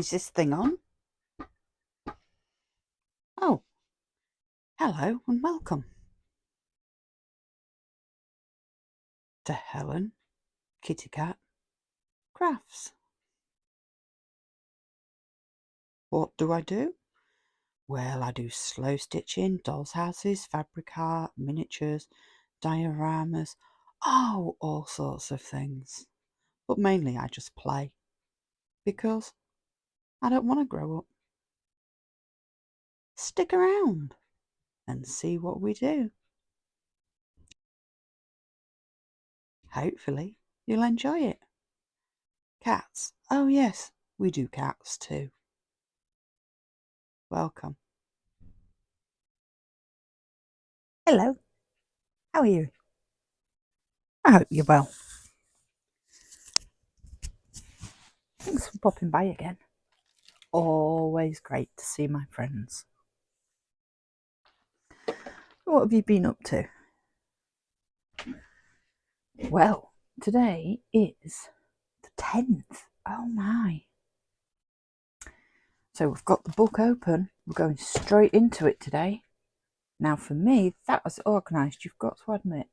Is this thing on? Oh, hello and welcome to Helen Kitty Cat Crafts. What do I do? Well, I do slow stitching, dolls' houses, fabric art, miniatures, dioramas, all sorts of things. But mainly I just play because I don't want to grow up. Stick around and see what we do. Hopefully you'll enjoy it. Cats. Oh yes, we do cats too. Welcome. Hello, how are you? I hope you're well. Thanks for popping by again. Always great to see my friends. What have you been up to? Well, today is the 10th. Oh my. So we've got the book open. We're going straight into it today. Now for me, that was organised, you've got to admit.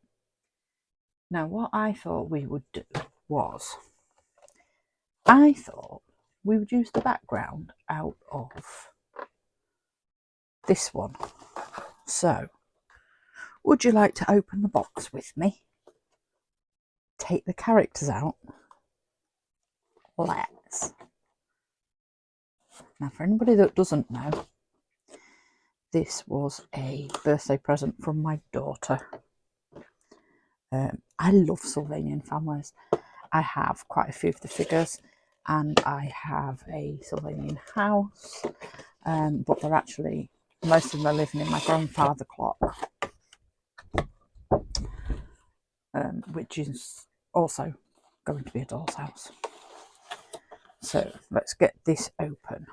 Now what I thought we would do was, I thought we would use the background out of this one. So, would you like to open the box with me? Take the characters out. Let's. Now, for anybody that doesn't know, this was a birthday present from my daughter. I love Sylvanian families. I have quite a few of the figures, and I have a Sylvanian house, but they're actually, most of them are living in my grandfather clock, which is also going to be a doll's house. So let's get this open.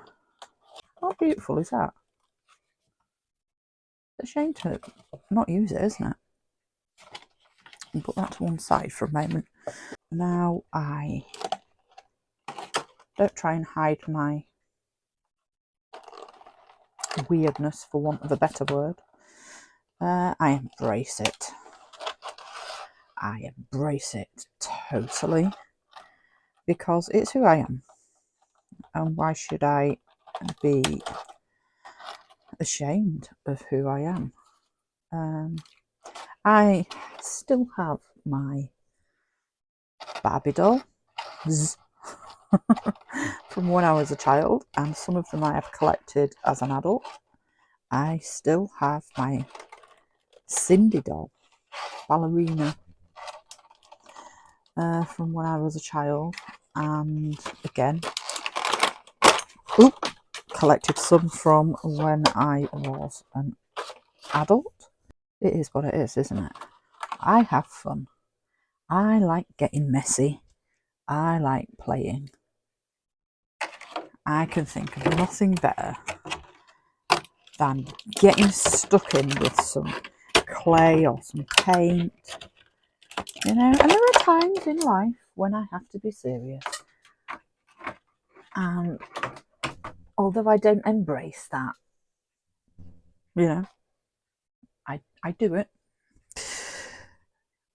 How beautiful is that? It's a shame to not use it, isn't it? And put that to one side for a moment. Now I don't try and hide my weirdness, for want of a better word. I embrace it. I embrace it totally, because it's who I am, and why should I be ashamed of who I am? I still have my Barbie doll from when I was a child, and some of them I have collected as an adult. I still have my Cindy doll, ballerina, from when I was a child, and again, collected some from when I was an adult. It is what it is, isn't it? I have fun. I like getting messy. I like playing. I can think of nothing better than getting stuck in with some clay or some paint, you know. And there are times in life when I have to be serious, and although I don't embrace that, you know, I do it.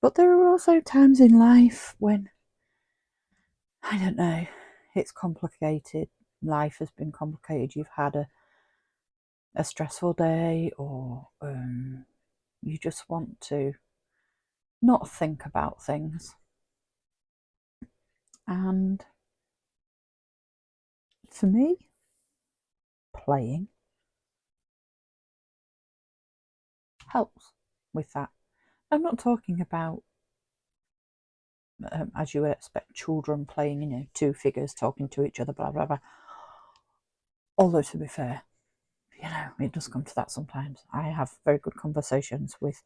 But there are also times in life when, I don't know, it's complicated. Life has been complicated. You've had a stressful day, or you just want to not think about things. And for me, playing helps with that. I'm not talking about, as you would expect, children playing, you know, two figures talking to each other, blah, blah, blah. Although, to be fair, you know, it does come to that sometimes. I have very good conversations with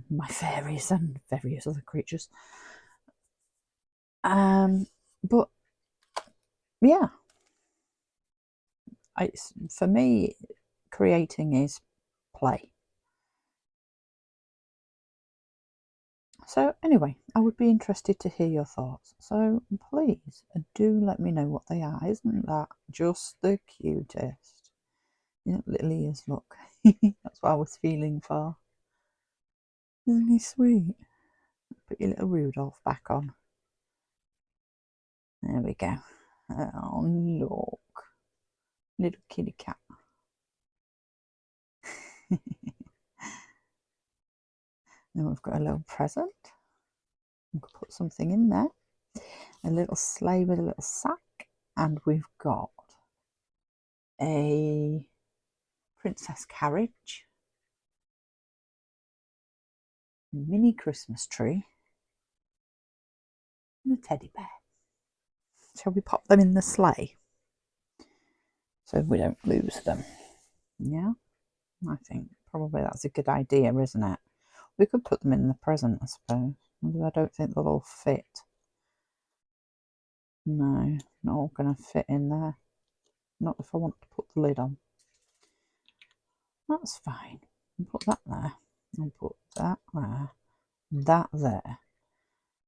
my fairies and various other creatures. But yeah, for me, creating is play. So anyway, I would be interested to hear your thoughts. So please do let me know what they are. Isn't that just the cutest? Little ears, look. That's what I was feeling for. Isn't he sweet? Put your little Rudolph back on. There we go. Oh, look. Little kitty cat. Then we've got a little present. We could put something in there. A little sleigh with a little sack. And we've got a princess carriage. Mini Christmas tree. And a teddy bear. Shall we pop them in the sleigh? So we don't lose them. Yeah, I think probably that's a good idea, isn't it? We could put them in the present, I suppose. Although I don't think they'll all fit. No, not all going to fit in there. Not if I want to put the lid on. That's fine. I'll put that there. I'll put that there. That there.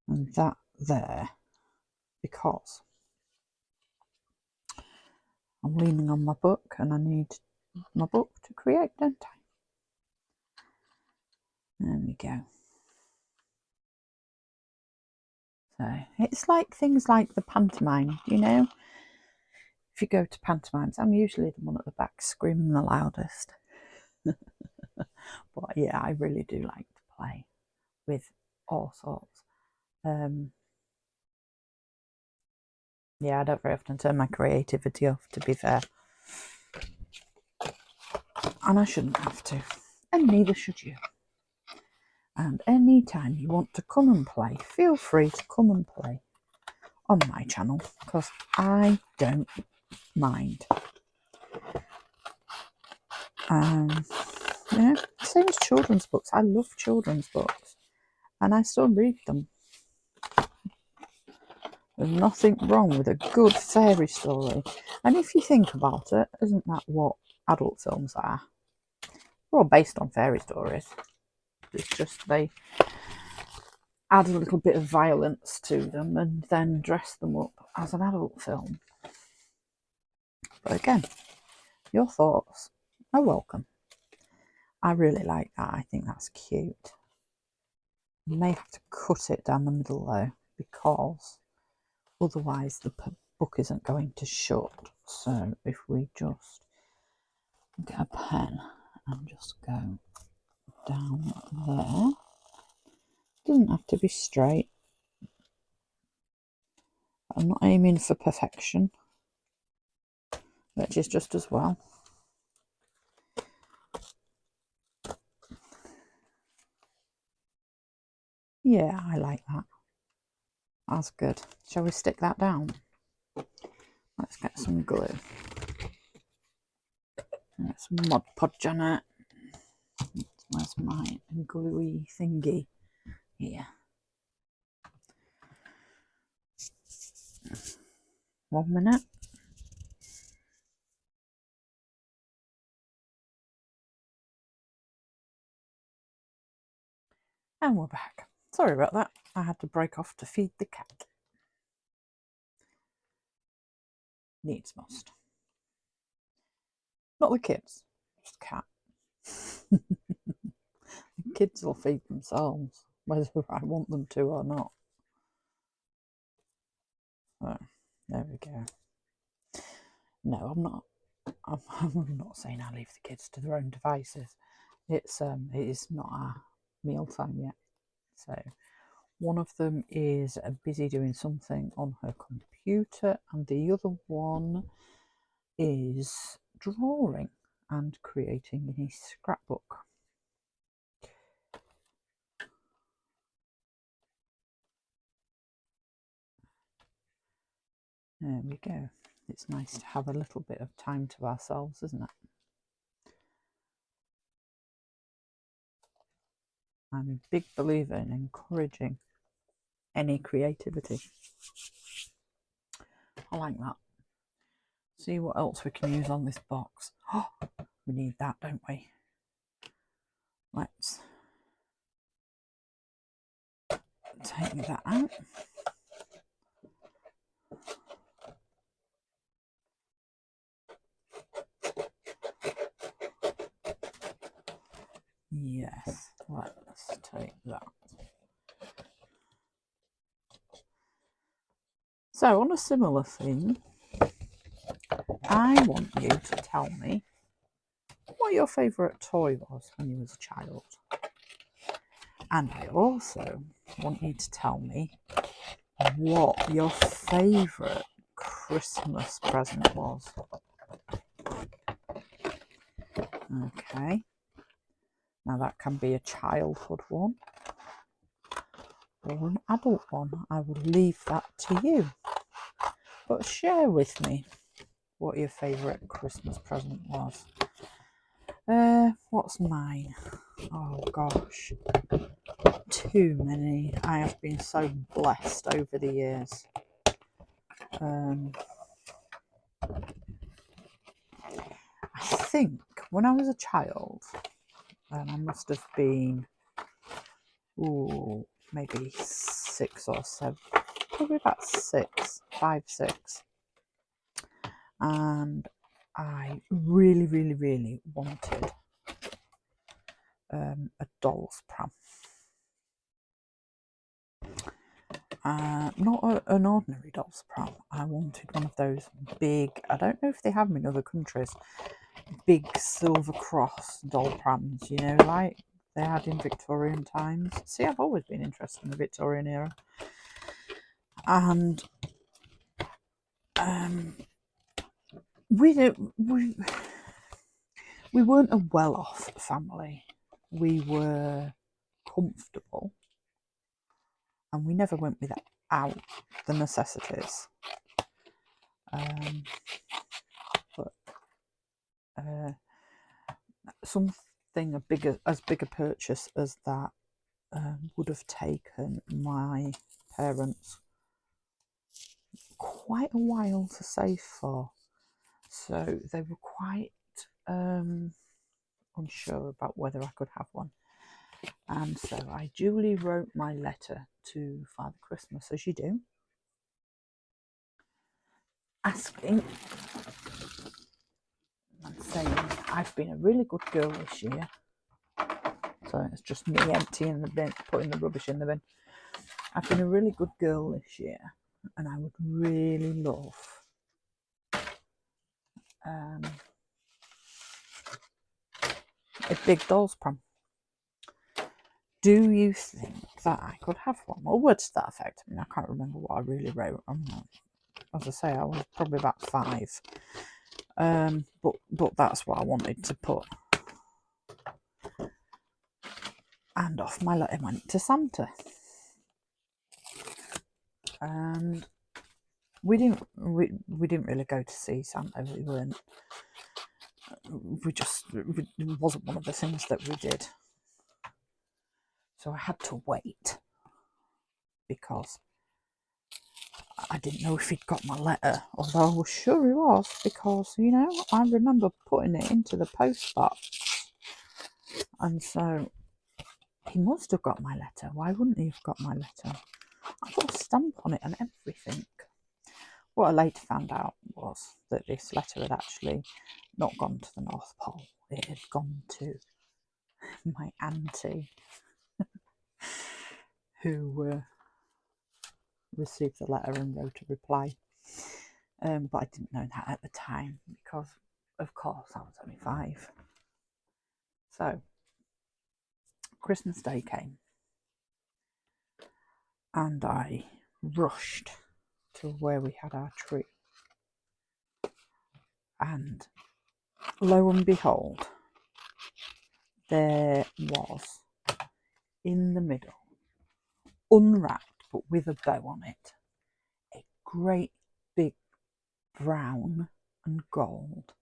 And that there. Because I'm leaning on my book and I need my book to create, don't I? There we go. So it's like things like the pantomime, you know? If you go to pantomimes, I'm usually the one at the back screaming the loudest. But yeah, I really do like to play with all sorts. Yeah, I don't very often turn my creativity off, to be fair. And I shouldn't have to. And neither should you. And any time you want to come and play, feel free to come and play on my channel, because I don't mind. Yeah, same as children's books. I love children's books and I still read them. There's nothing wrong with a good fairy story. And if you think about it, isn't that what adult films are? They're all based on fairy stories. It's just they add a little bit of violence to them and then dress them up as an adult film. But again, your thoughts are welcome. I really like that. I think that's cute. You may have to cut it down the middle though, because otherwise the book isn't going to shut. So if we just get a pen and just go down there, doesn't have to be straight. I'm not aiming for perfection, which is just as well. Yeah, I like that. That's good. Shall we stick that down? Let's get some glue. Get some Mod Podge on it. Where's my gluey thingy? Here. 1 minute. And we're back. Sorry about that. I had to break off to feed the cat. Needs must. Not the kids, just cat. The kids will feed themselves, whether I want them to or not. So, there we go. No, I'm not. I'm not saying I leave the kids to their own devices. It is not our meal time yet. So one of them is busy doing something on her computer, and the other one is drawing and creating in his scrapbook. There we go. It's nice to have a little bit of time to ourselves, isn't it? I'm a big believer in encouraging any creativity. I like that. See what else we can use on this box. Oh, we need that, don't we? Let's take that out. Yes, let's take that. So, on a similar theme, I want you to tell me what your favourite toy was when you was a child. And I also want you to tell me what your favourite Christmas present was. Okay. Now that can be a childhood one or an adult one. I will leave that to you. But share with me what your favourite Christmas present was. What's mine? Oh gosh, too many. I have been so blessed over the years. I think when I was a child, I must have been, maybe 6 or 7, probably about 6, 5, 6. And I really, really, really wanted a doll's pram. Not an ordinary doll's pram. I wanted one of those big, I don't know if they have them in other countries, big silver cross doll prams, you know, like they had in Victorian times. See, I've always been interested in the Victorian era. And we weren't a well-off family. We were comfortable, and we never went without the necessities. But something as big a purchase as that would have taken my parents quite a while to save for. So they were quite unsure about whether I could have one. And so I duly wrote my letter to Father Christmas, as you do, asking and saying, I've been a really good girl this year. So it's just me emptying the bin, putting the rubbish in the bin. I've been a really good girl this year, and I would really love a big doll's pram. Do you think that I could have one? Or words to that effect. I mean, I can't remember what I really wrote. As I say, I was probably about 5. But that's what I wanted to put. And off my letter went to Santa. And we didn't really go to see Santa. It wasn't one of the things that we did. So I had to wait because I didn't know if he'd got my letter, although I was sure he was, because, you know, I remember putting it into the post box. And so he must have got my letter. Why wouldn't he have got my letter? I put a stamp on it and everything. What I later found out was that this letter had actually not gone to the North Pole. It had gone to my auntie, who received the letter and wrote a reply. But I didn't know that at the time because, of course, I was only 5. So, Christmas Day came and I rushed to where we had our tree. And lo and behold, there was in the middle, unwrapped but with a bow on it, a great big brown and gold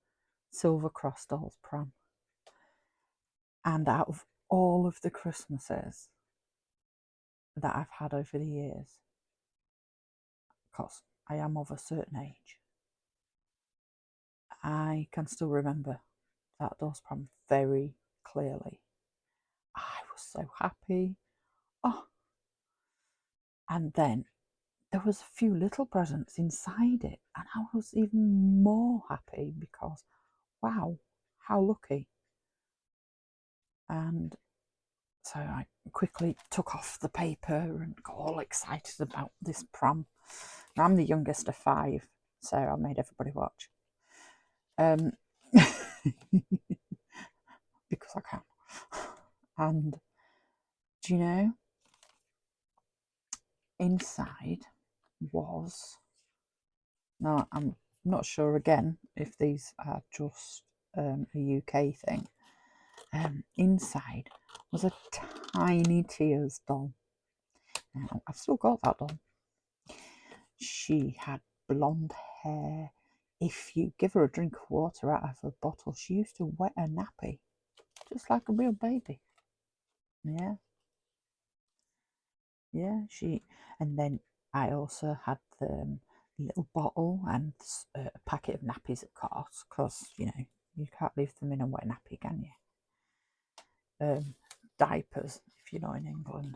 silver cross doll's pram. And out of all of the Christmases that I've had over the years, because I am of a certain age, I can still remember that doll's pram very clearly. I was so happy. Oh, And then there was a few little presents inside it, and I was even more happy because, wow, how lucky. And so I quickly took off the paper and got all excited about this pram. Now, I'm the youngest of 5, so I made everybody watch. Because I can. And do you know, inside was, now I'm not sure again if these are just a UK thing. Inside was a tiny Tears doll. Now, I've still got that doll. She had blonde hair. If you give her a drink of water out of a bottle, she used to wet her nappy, just like a real baby. Yeah. Yeah, and then I also had the little bottle and a packet of nappies, of course, because, you know, you can't leave them in a wet nappy, can you? Diapers, if you're not in England.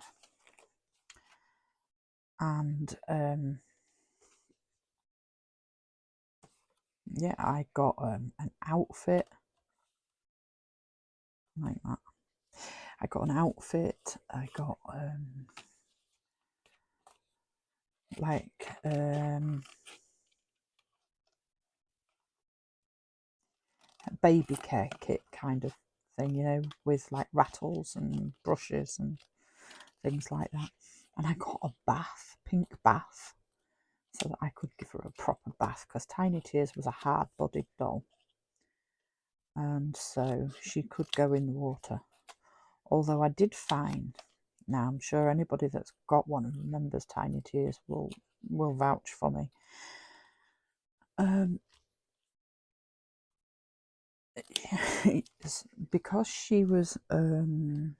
And yeah, I got an outfit like that. I got an outfit. I got like a baby care kit kind of thing, you know, with like rattles and brushes and things like that. And I got a bath, pink bath, so that I could give her a proper bath, because Tiny Tears was a hard-bodied doll, and so she could go in the water. Although I did find, now I'm sure anybody that's got one and remembers Tiny Tears will vouch for me. Because she wasn't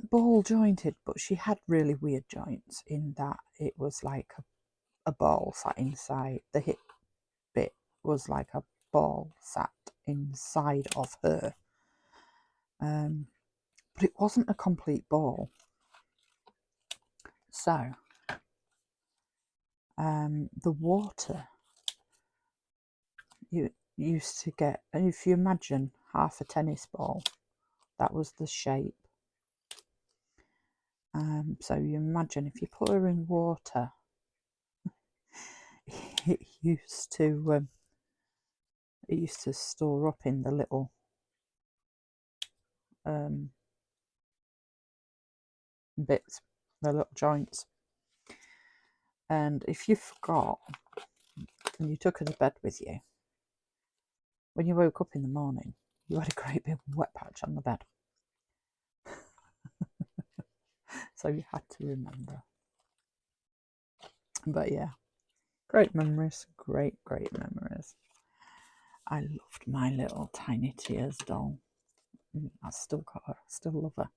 ball jointed, but she had really weird joints in that it was like a ball sat inside. The hip bit was like a ball sat inside of her, but it wasn't a complete ball. So the water, you used to get, and if you imagine half a tennis ball, that was the shape. So you imagine if you put her in water, it used to store up in the little bits, the little joints. And if you forgot and you took her to bed with you, when you woke up in the morning, you had a great big wet patch on the bed. So you had to remember. But yeah, great memories, great memories. I loved my little Tiny Tears doll. I still got her, still love her.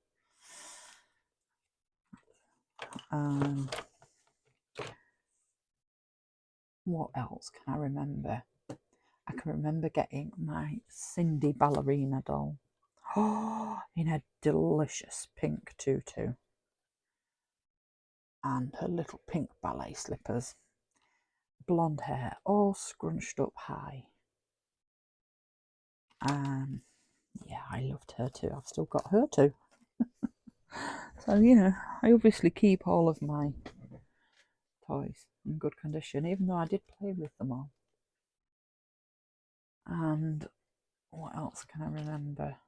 What else can I remember? I can remember getting my Cindy ballerina doll. Oh, in a delicious pink tutu. And her little pink ballet slippers. Blonde hair, all scrunched up high. Yeah, I loved her too. I've still got her too. So, you know, I obviously keep all of my toys in good condition, even though I did play with them all. And what else can I remember?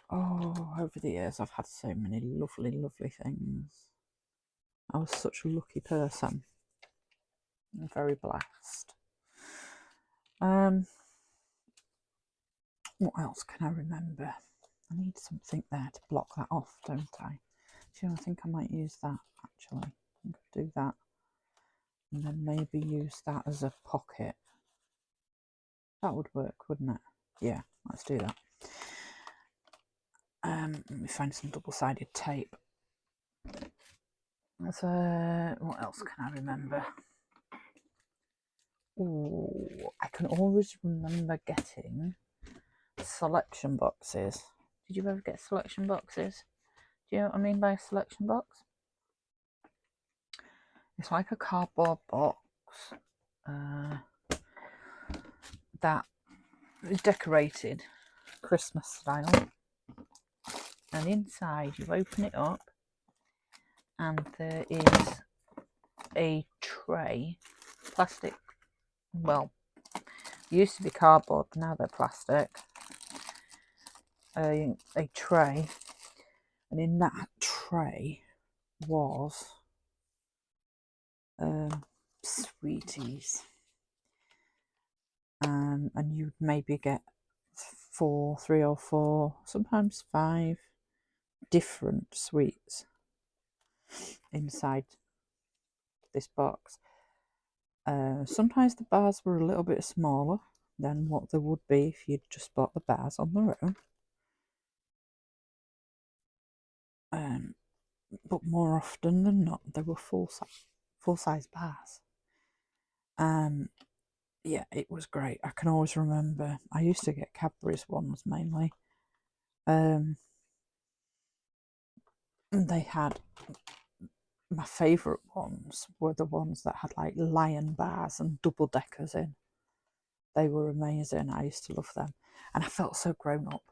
Oh, over the years I've had so many lovely things. I was such a lucky person. I'm very blessed. What else can I remember? I need something there to block that off, don't I? I think I might use that, actually. I'm going to do that. And then maybe use that as a pocket. That would work, wouldn't it? Yeah, let's do that. Let me find some double-sided tape. So, what else can I remember? Oh, I can always remember getting selection boxes. Did you ever get selection boxes? Do you know what I mean by a selection box? It's like a cardboard box that is decorated Christmas style, and inside you open it up and there is a tray, plastic, well, used to be cardboard, now they're plastic, a tray, and in that tray was sweeties, and you'd maybe get 3 or 4, sometimes 5 different sweets inside this box. Sometimes the bars were a little bit smaller than what they would be if you'd just bought the bars on their own. But more often than not, they were full size bars. Yeah, it was great. I can always remember. I used to get Cadbury's ones mainly. They had, my favourite ones were the ones that had like lion bars and double deckers in. They were amazing. I used to love them, and I felt so grown up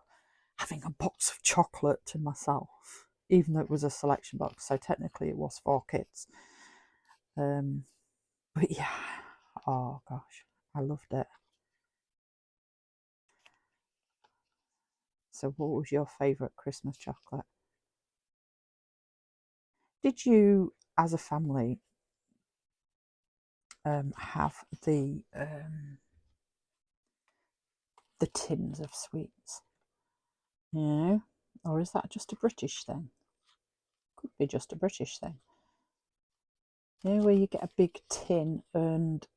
having a box of chocolate to myself, even though it was a selection box. So technically, it was for kids. But yeah, oh gosh, I loved it. So, what was your favourite Christmas chocolate? Did you, as a family, have the tins of sweets? Yeah, or is that just a British thing? Could be just a British thing. You know, where you get a big tin and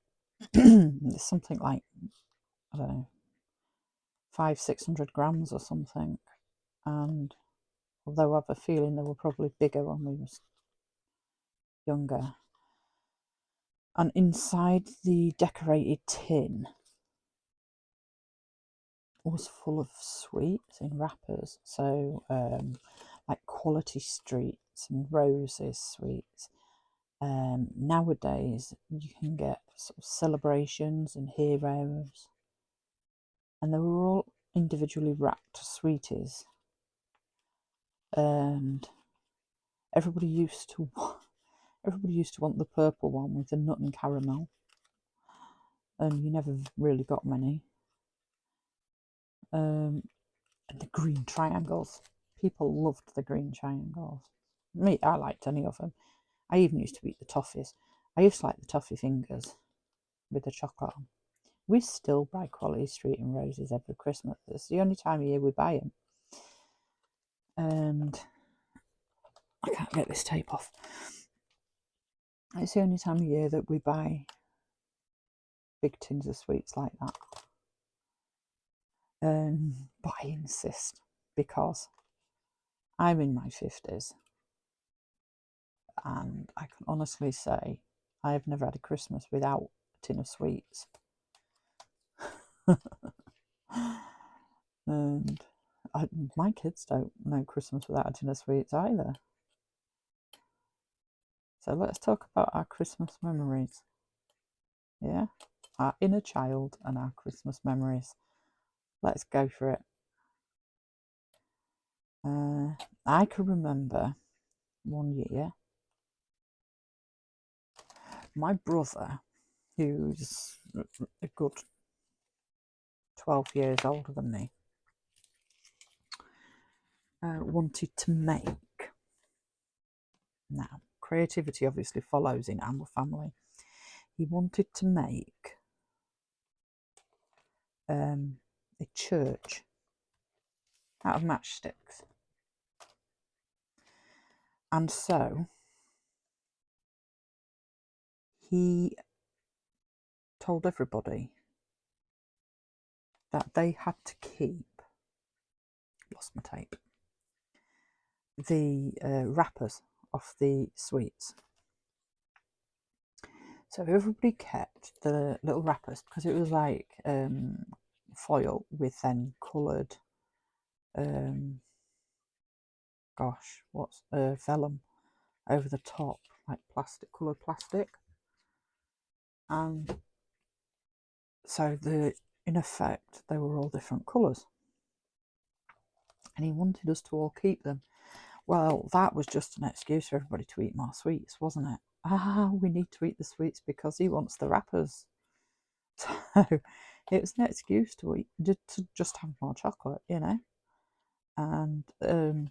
it's something like, I don't know, 500-600 grams or something. And although I have a feeling they were probably bigger when we was younger. And inside the decorated tin was full of sweets in wrappers. So like Quality Streets and Roses sweets. Nowadays you can get sort of Celebrations and Heroes, and they were all individually wrapped sweeties, and everybody used to want the purple one with the nut and caramel, and you never really got many. And the green triangles, people loved the green triangles. Me, I liked any of them. I even used to eat the toffees. I used to like the toffee fingers with the chocolate on. We still buy Quality Street and Roses every Christmas. It's the only time of year we buy them. And I can't get this tape off. It's the only time of year that we buy big tins of sweets like that. But I insist, because I'm in my 50s and I can honestly say I have never had a Christmas without a tin of sweets. And my kids don't know Christmas without a tin of sweets either. So let's talk about our Christmas memories. Yeah, our inner child and our Christmas memories. Let's go for it. I can remember one year, my brother, who's a good 12 years older than me, wanted to make. Now, creativity obviously follows in our family. He wanted to make a church out of matchsticks. And so he told everybody that they had to keep, lost my tape, the wrappers off the sweets. So everybody kept the little wrappers, because it was like foil with then coloured, vellum over the top, like plastic, coloured plastic. And so in effect, they were all different colours. And he wanted us to all keep them. Well, that was just an excuse for everybody to eat more sweets, wasn't it? We need to eat the sweets because he wants the wrappers. So it was an excuse to just have more chocolate, you know. And oh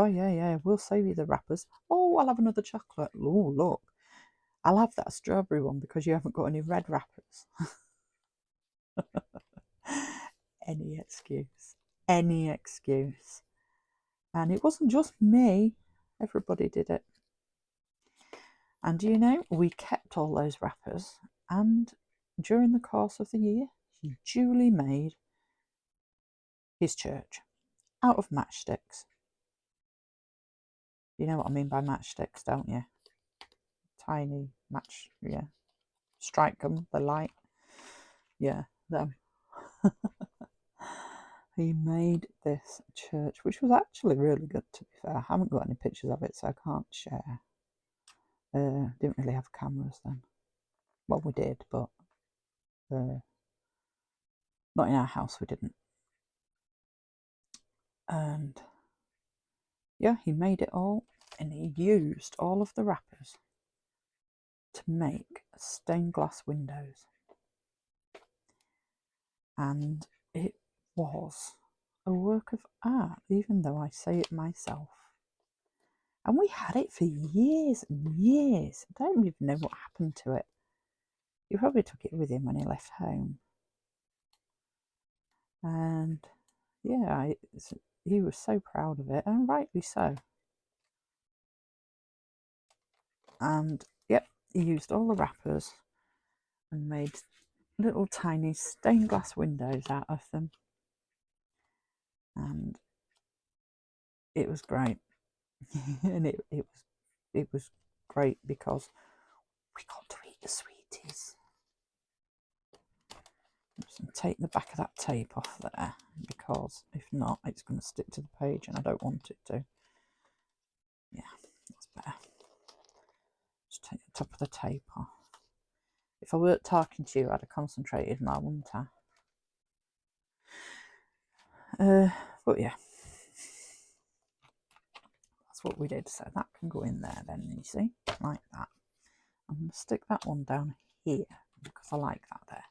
yeah, we'll save you the wrappers. Oh, I'll have another chocolate. Oh, look, I'll have that strawberry one because you haven't got any red wrappers. Any excuse. And it wasn't just me, everybody did it. And you know, we kept all those wrappers, and during the course of the year, he duly made his church out of matchsticks. You know what I mean by matchsticks, don't you? Tiny match, yeah. Strike them, the light. Yeah, them. He made this church, which was actually really good, to be fair. I haven't got any pictures of it, so I can't share. Didn't really have cameras then. Well, we did, but not in our house, we didn't. And yeah, he made it all, and he used all of the wrappers to make stained glass windows. And it was a work of art, even though I say it myself. And we had it for years and years. I don't even know what happened to it. He probably took it with him when he left home. And yeah, he was so proud of it, and rightly so. And yep, he used all the wrappers and made little tiny stained glass windows out of them. And it was great. And it was great because we got to eat the sweeties. Just take the back of that tape off there, because if not, it's going to stick to the page and I don't want it to. Yeah, that's better. Just take the top of the tape off. If I weren't talking to you, I'd have concentrated more, wouldn't I? But yeah, that's what we did. So that can go in there then, you see, like that. I'm going to stick that one down here because I like that there.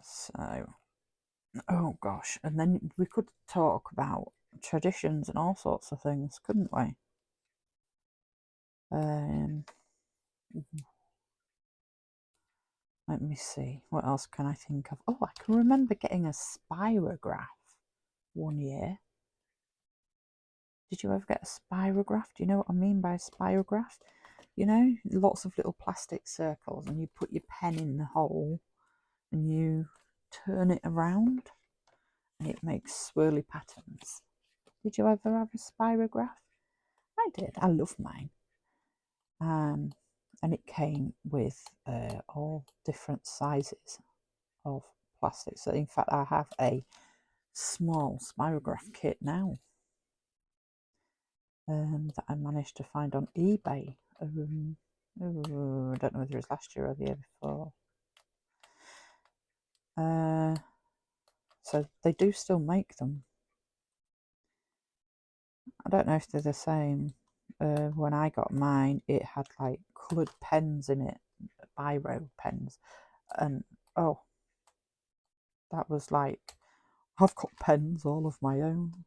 So, oh gosh, and then we could talk about traditions and all sorts of things, couldn't we? Let me see, what else can I think of? Oh, I can remember getting a spirograph one year. Did you ever get a spirograph? Do you know what I mean by a spirograph? You know, lots of little plastic circles, and you put your pen in the hole and you turn it around and it makes swirly patterns. Did you ever have a spirograph? I did. I love mine. And it came with all different sizes of plastic. So in fact, I have a small spirograph kit now that I managed to find on eBay. I don't know whether it was last year or the year before. So they do still make them. I don't know if they're the same. When I got mine, it had like coloured pens in it, biro pens, and oh, that was like, I've got pens all of my own.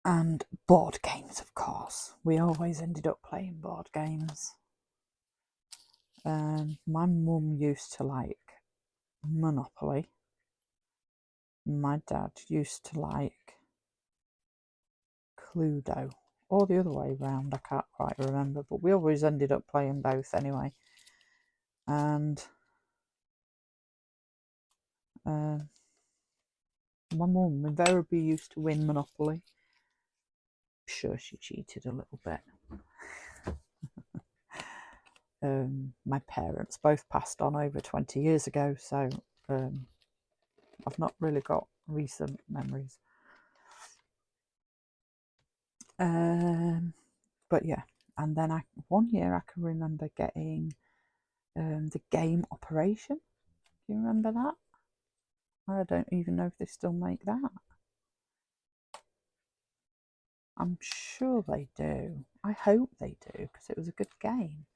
And board games, of course. We always ended up playing board games. My mum used to like Monopoly. My dad used to like Cluedo, or the other way round, I can't quite remember, but we always ended up playing both anyway. And my mum invariably used to win Monopoly. I'm sure she cheated a little bit. My parents both passed on over 20 years ago, so I've not really got recent memories. But yeah, and then one year I can remember getting the game Operation. Do you remember that? I don't even know if they still make that. I'm sure they do. I hope they do, because it was a good game.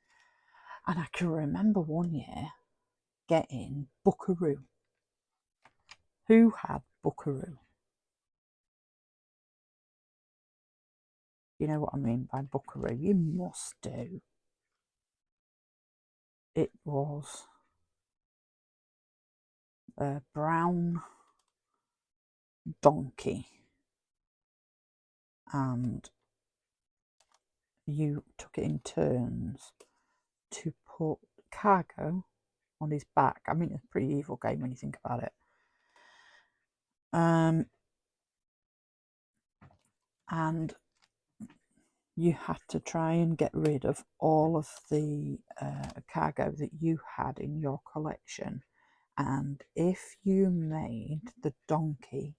And I can remember one year getting Buckaroo. Who had Buckaroo? You know what I mean by Buckaroo? You must do. It was a brown donkey, and you took it in turns to put cargo on his back. I mean, it's a pretty evil game when you think about it. And you had to try and get rid of all of the cargo that you had in your collection. And if you made the donkey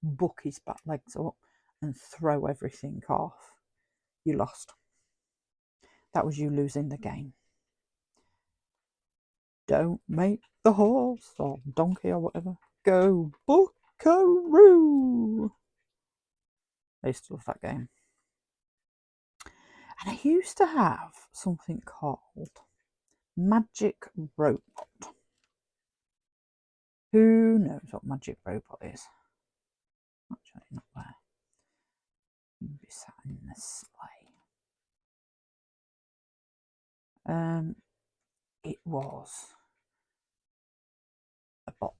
buck his back legs up and throw everything off, you lost. That was you losing the game. Don't make the horse or donkey or whatever go Buckaroo. I used to love that game. And I used to have something called Magic Robot. Who knows what Magic Robot is? Actually, not there. Be sat in this sleigh. It was a box,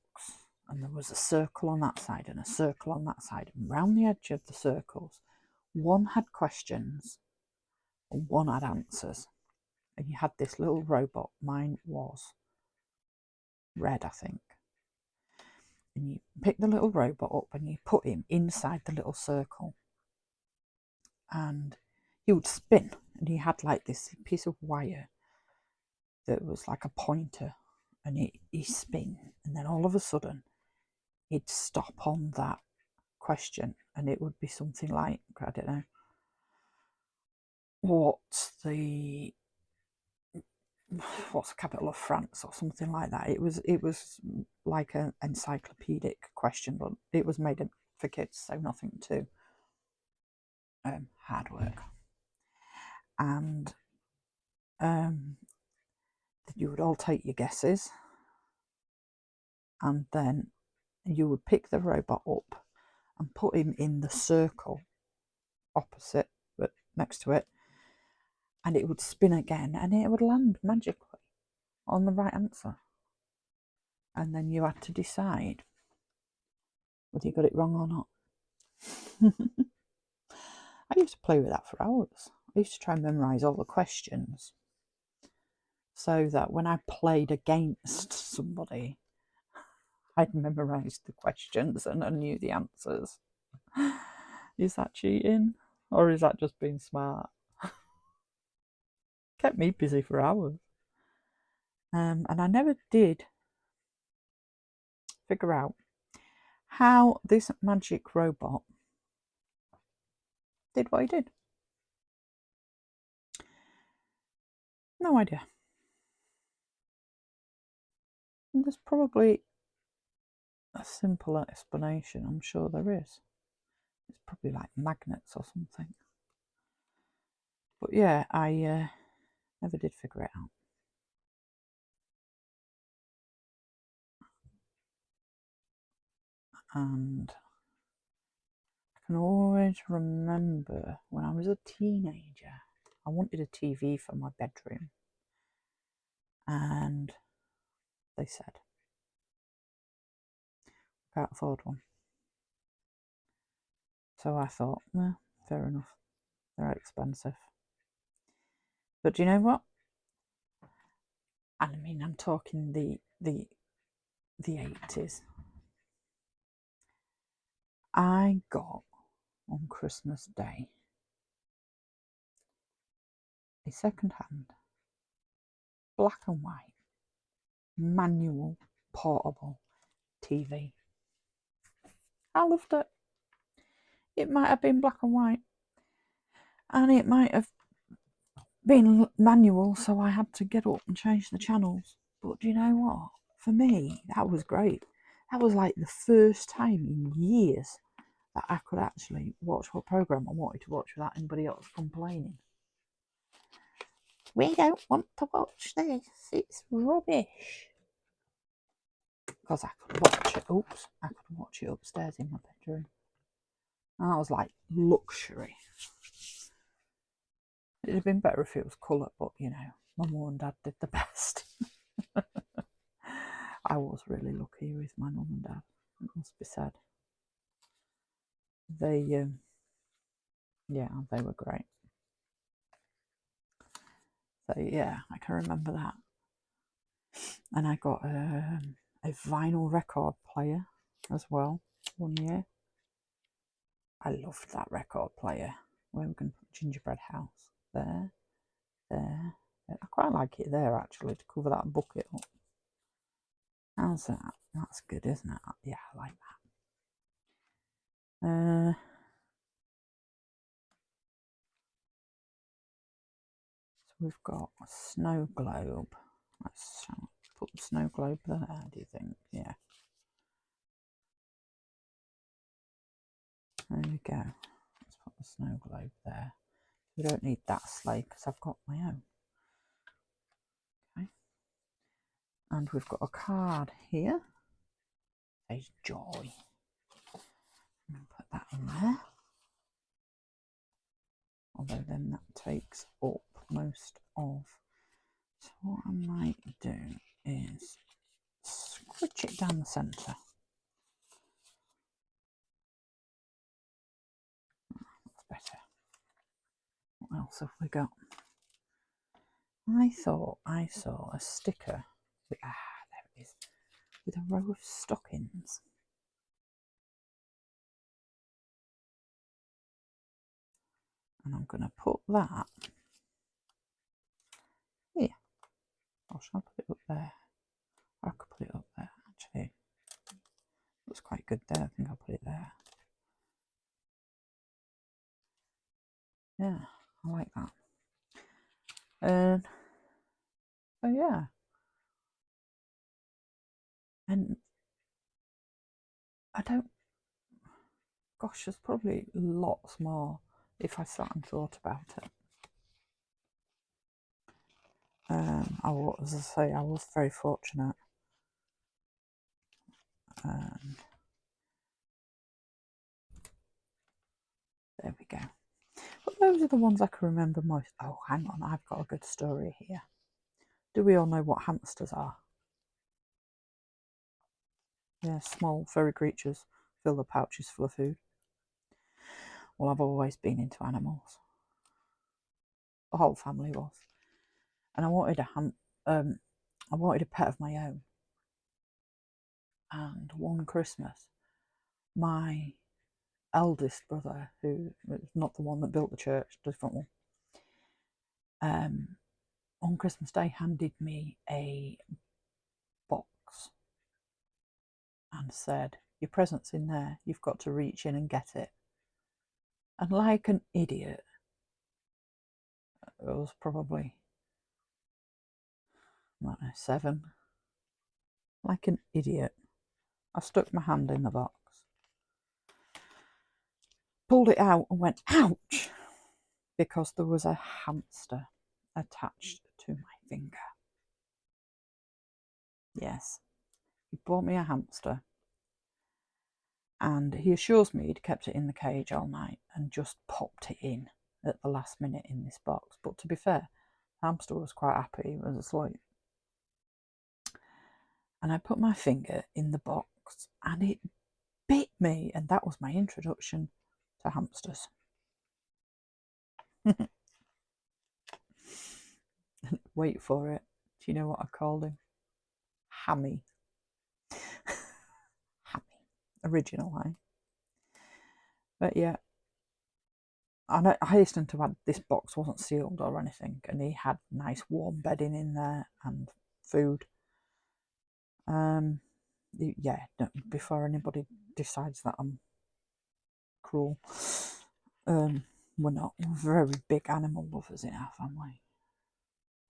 and there was a circle on that side and a circle on that side, and round the edge of the circles, one had questions and one had answers. And you had this little robot. Mine was red, I think. And you pick the little robot up and you put him inside the little circle, and he would spin, and he had like this piece of wire that was like a pointer, and he'd spin, and then all of a sudden he'd stop on that question, and it would be something like, I don't know, what's the capital of France or something like that. It was like an encyclopedic question, but it was made for kids, so nothing too hard work. And you would all take your guesses, and then you would pick the robot up and put him in the circle opposite, but next to it, and it would spin again, and it would land magically on the right answer. And then you had to decide whether you got it wrong or not. I used to play with that for hours. I used to try and memorise all the questions so that when I played against somebody, I'd memorised the questions and I knew the answers. Is that cheating? Or is that just being smart? Kept me busy for hours. And I never did figure out how this magic robot did what he did. No idea. And there's probably a simple explanation, I'm sure there is. It's probably like magnets or something. But yeah, I never did figure it out. And I can always remember when I was a teenager, I wanted a TV for my bedroom. And they said, can't afford one. So I thought, well, fair enough. They're expensive. But do you know what? And I mean, I'm talking the 80s. I got on Christmas Day a second-hand, black and white, manual, portable TV. I loved it. It might have been black and white, and it might have been manual, so I had to get up and change the channels. But do you know what? For me, that was great. That was like the first time in years that I could actually watch what programme I wanted to watch without anybody else complaining. We don't want to watch this, it's rubbish. Because I could watch it, I could watch it upstairs in my bedroom. And that was like luxury. It'd have been better if it was colour, but you know, my mum and dad did the best. I was really lucky with my mum and dad, it must be said. They, yeah, they were great. So yeah, I can remember that. And I got a vinyl record player as well one year. I loved that record player. Where we can put Gingerbread House there. I quite like it there actually to cover that bucket up. How's that? That's good, isn't it? Yeah, I like that. So we've got a snow globe. Let's put the snow globe there, do you think? Yeah. There we go. Let's put the snow globe there. We don't need that sleigh because I've got my own. Okay. And we've got a card here. There's joy. I'm going to put that in there. Although then that takes up most of. So what I might do is switch it down the centre. That's better. What else have we got? I thought I saw a sticker. There it is. With a row of stockings. And I'm going to put that here. Or shall I put it up there? I could put it up there actually. Looks quite good there. I think I'll put it there. Yeah, I like that. So yeah. And I don't, gosh, there's probably lots more if I sat and thought about it. As I say, I was very fortunate. There we go. But those are the ones I can remember most. Oh, hang on, I've got a good story here. Do we all know what hamsters are? They're small, furry creatures, fill their pouches full of food. Well, I've always been into animals. The whole family was. And I wanted I wanted a pet of my own. And one Christmas, my eldest brother, who was not the one that built the church, different one, on Christmas Day handed me a box and said, "Your present's in there, you've got to reach in and get it." And like an idiot, it was probably, I don't know, 7. Like an idiot, I stuck my hand in the box, pulled it out and went, ouch, because there was a hamster attached to my finger. Yes, he bought me a hamster, and he assures me he'd kept it in the cage all night and just popped it in at the last minute in this box. But to be fair, the hamster was quite happy, he was asleep. And I put my finger in the box and it bit me, and that was my introduction to hamsters. Wait for it. Do you know what I called him? Hammy. Hammy. Original, eh? But yeah, I hasten to add, this box wasn't sealed or anything, and he had nice warm bedding in there and food. Yeah, before anybody decides that I'm cruel, we're not. We're very big animal lovers in our family.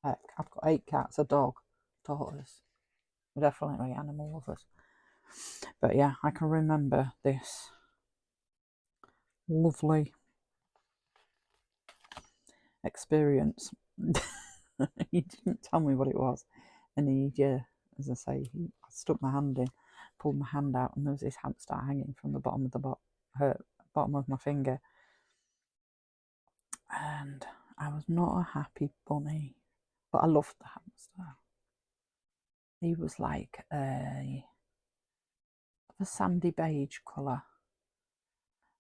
Heck, I've got 8 cats, a dog, tortoise. We're definitely animal lovers. But yeah, I can remember this lovely experience. He didn't tell me what it was, and as I say, I stuck my hand in, pulled my hand out, and there was this hamster hanging from the bottom of the bottom of my finger, and I was not a happy bunny, but I loved the hamster. He was like a sandy beige colour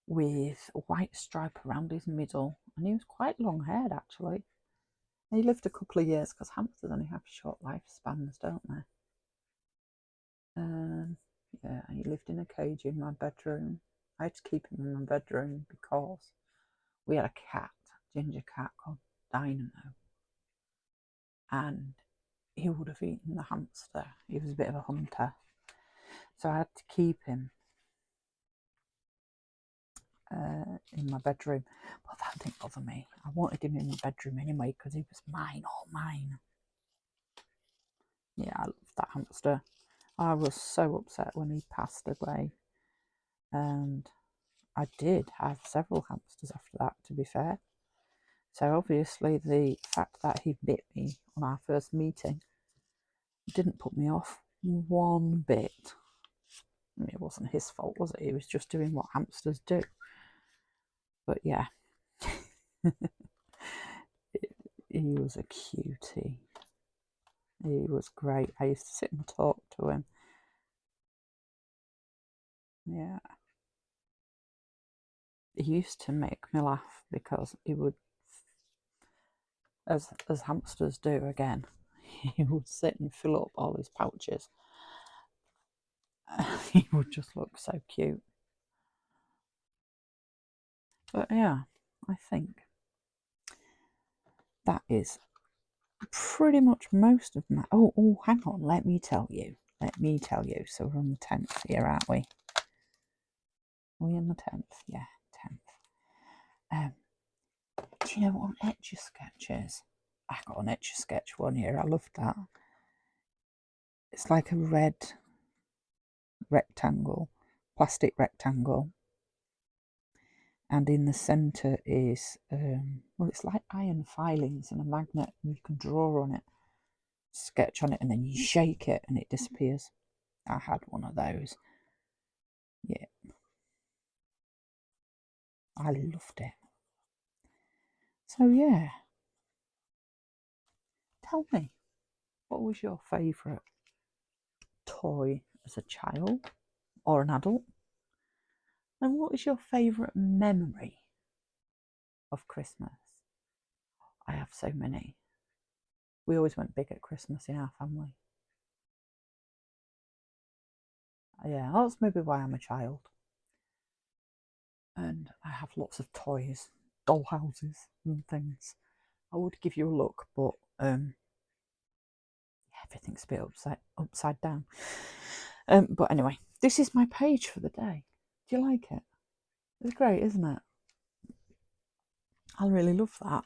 with a white stripe around his middle, and he was quite long haired actually. He lived a couple of years because hamsters only have short lifespans, don't they? Yeah, he lived in a cage in my bedroom. I had to keep him in my bedroom because we had a cat, ginger cat called Dynamo, and he would have eaten the hamster. He was a bit of a hunter, so I had to keep him in my bedroom. But that didn't bother me. I wanted him in my bedroom anyway because he was mine, all mine. Yeah, I loved that hamster. I was so upset when he passed away, and I did have several hamsters after that, to be fair. So obviously the fact that he bit me on our first meeting didn't put me off one bit. I mean, it wasn't his fault, was it? He was just doing what hamsters do. But yeah, he was a cutie. He was great. I used to sit and talk to him. Yeah. He used to make me laugh because he would, as hamsters do again, he would sit and fill up all his pouches. He would just look so cute. But yeah, I think that is pretty much most of my. Oh, hang on. Let me tell you. So we're on the 10th here, aren't we? Are we on the 10th? Yeah, 10th. Do you know what an Etch a Sketch is? I got an Etch a Sketch one here. I love that. It's like a red rectangle, plastic rectangle, and in the centre is it's like iron filings and a magnet, and you can draw on it, sketch on it, and then you shake it and it disappears. I had one of those. Yeah, I loved it. So yeah, tell me, what was your favourite toy as a child or an adult, and what is your favourite memory of Christmas? I have so many. We always went big at Christmas in our family. Yeah, that's maybe why I'm a child. And I have lots of toys, doll houses and things. I would give you a look, but everything's a bit upside down. But anyway, this is my page for the day. Do you like it? It's great, isn't it? I really love that.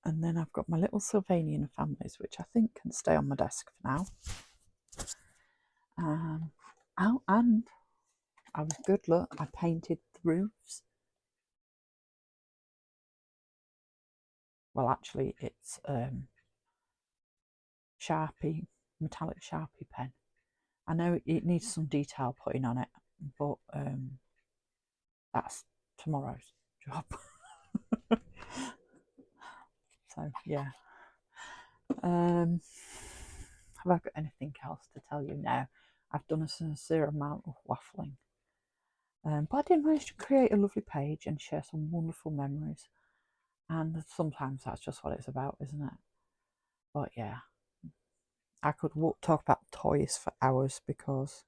And then I've got my little Sylvanian families, which I think can stay on my desk for now. And I was good luck. I painted the roofs. Well, actually, it's Sharpie, metallic Sharpie pen. I know it needs some detail putting on it, but that's tomorrow's job. So yeah. Have I got anything else to tell you now? I've done a sincere amount of waffling. But I did manage to create a lovely page and share some wonderful memories. And sometimes that's just what it's about, isn't it? But yeah, I could talk about toys for hours because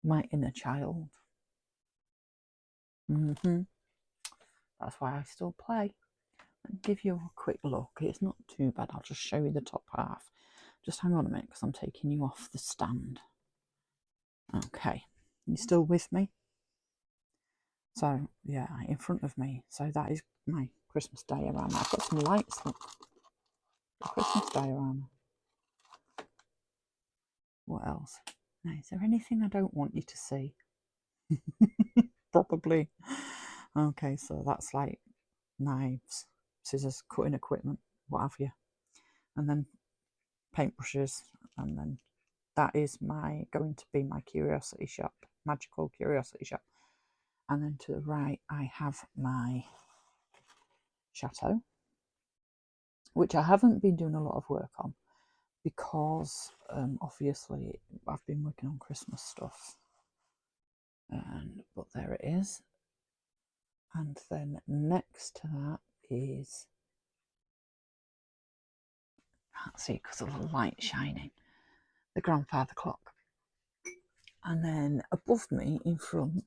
my inner child. That's why I still play. And give you a quick look. It's not too bad. I'll just show you the top half. Just hang on a minute because I'm taking you off the stand. Okay, you still with me? So yeah, in front of me. So that is my Christmas diorama. I've got some lights. Look, the Christmas diorama. What else? Now, is there anything I don't want you to see? Probably. Okay, so that's like knives, scissors, cutting equipment, what have you, and then paintbrushes, and then that is going to be my curiosity shop, magical curiosity shop. And then to the right, I have my chateau, which I haven't been doing a lot of work on because obviously I've been working on Christmas stuff. But there it is. And then next to that is, can't see because of the light shining, the grandfather clock. And then above me in front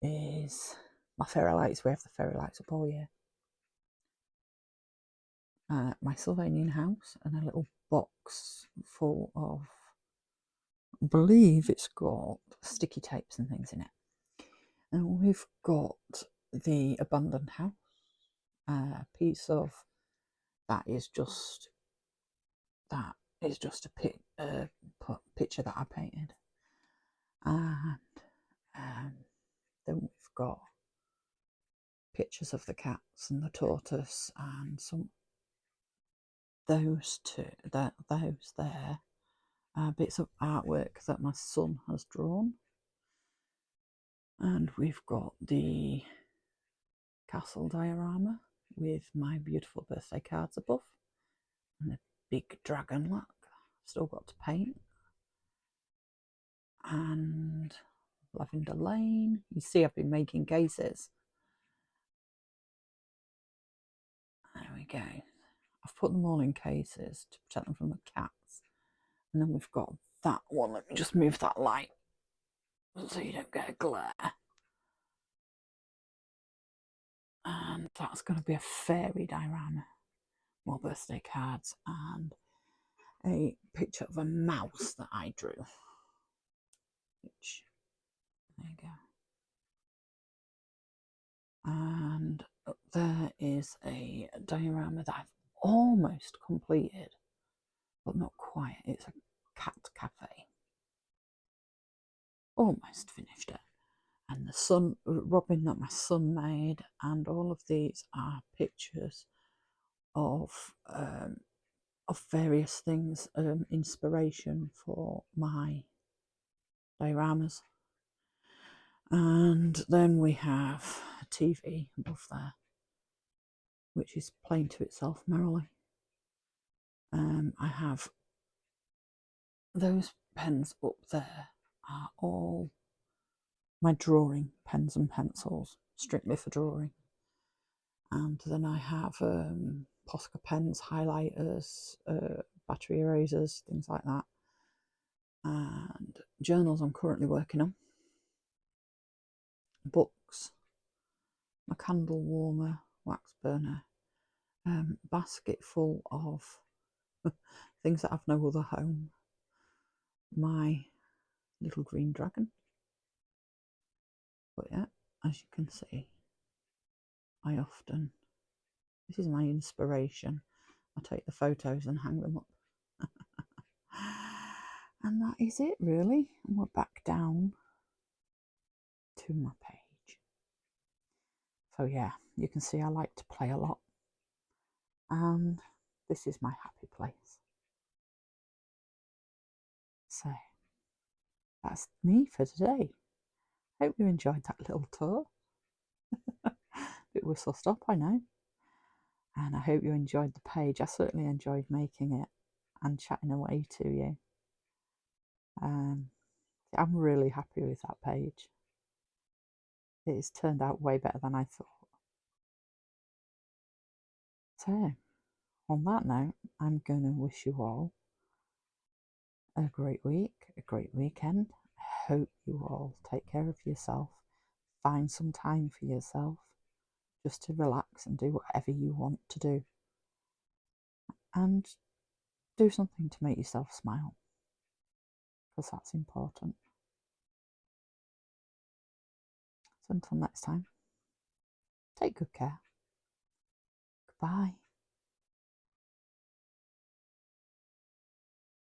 is my fairy lights. We have the fairy lights up all year. My Sylvanian house and a little box full of, I believe it's got sticky tapes and things in it. And we've got the abandoned house, a piece of that is just a picture that I painted, and then we've got pictures of the cats and the tortoise and some those there bits of artwork that my son has drawn, and we've got the castle diorama with my beautiful birthday cards above and the big dragon look still got to paint, and Lavender Lane. You see I've been making cases. There we go. I've put them all in cases to protect them from the cats. And then we've got that one. Let me just move that light so you don't get a glare. And that's going to be a fairy diorama. More birthday cards and a picture of a mouse that I drew. Which, there you go. And up there is a diorama that I've almost completed, but not quite. It's a cat cafe. Almost finished it. And the sun robin that my son made, and all of these are pictures of various things, inspiration for my dioramas. And then we have a TV above there, which is playing to itself merrily. I have those pens up there are all my drawing pens and pencils, strictly for drawing. And then I have Posca pens, highlighters, battery erasers, things like that. And journals I'm currently working on. Books, my candle warmer, wax burner, basket full of things that have no other home. My little green dragon. But yeah, as you can see, this is my inspiration. I take the photos and hang them up. And that is it really. And we're back down to my page. So yeah, you can see I like to play a lot. And this is my happy place. So that's me for today. Hope you enjoyed that little tour. Bit whistle stop, I know. And I hope you enjoyed the page. I certainly enjoyed making it and chatting away to you. I'm really happy with that page. It has turned out way better than I thought. So, on that note, I'm going to wish you all a great week, a great weekend. I hope you all take care of yourself. Find some time for yourself just to relax and do whatever you want to do. And do something to make yourself smile, because that's important. So until next time, take good care. Goodbye.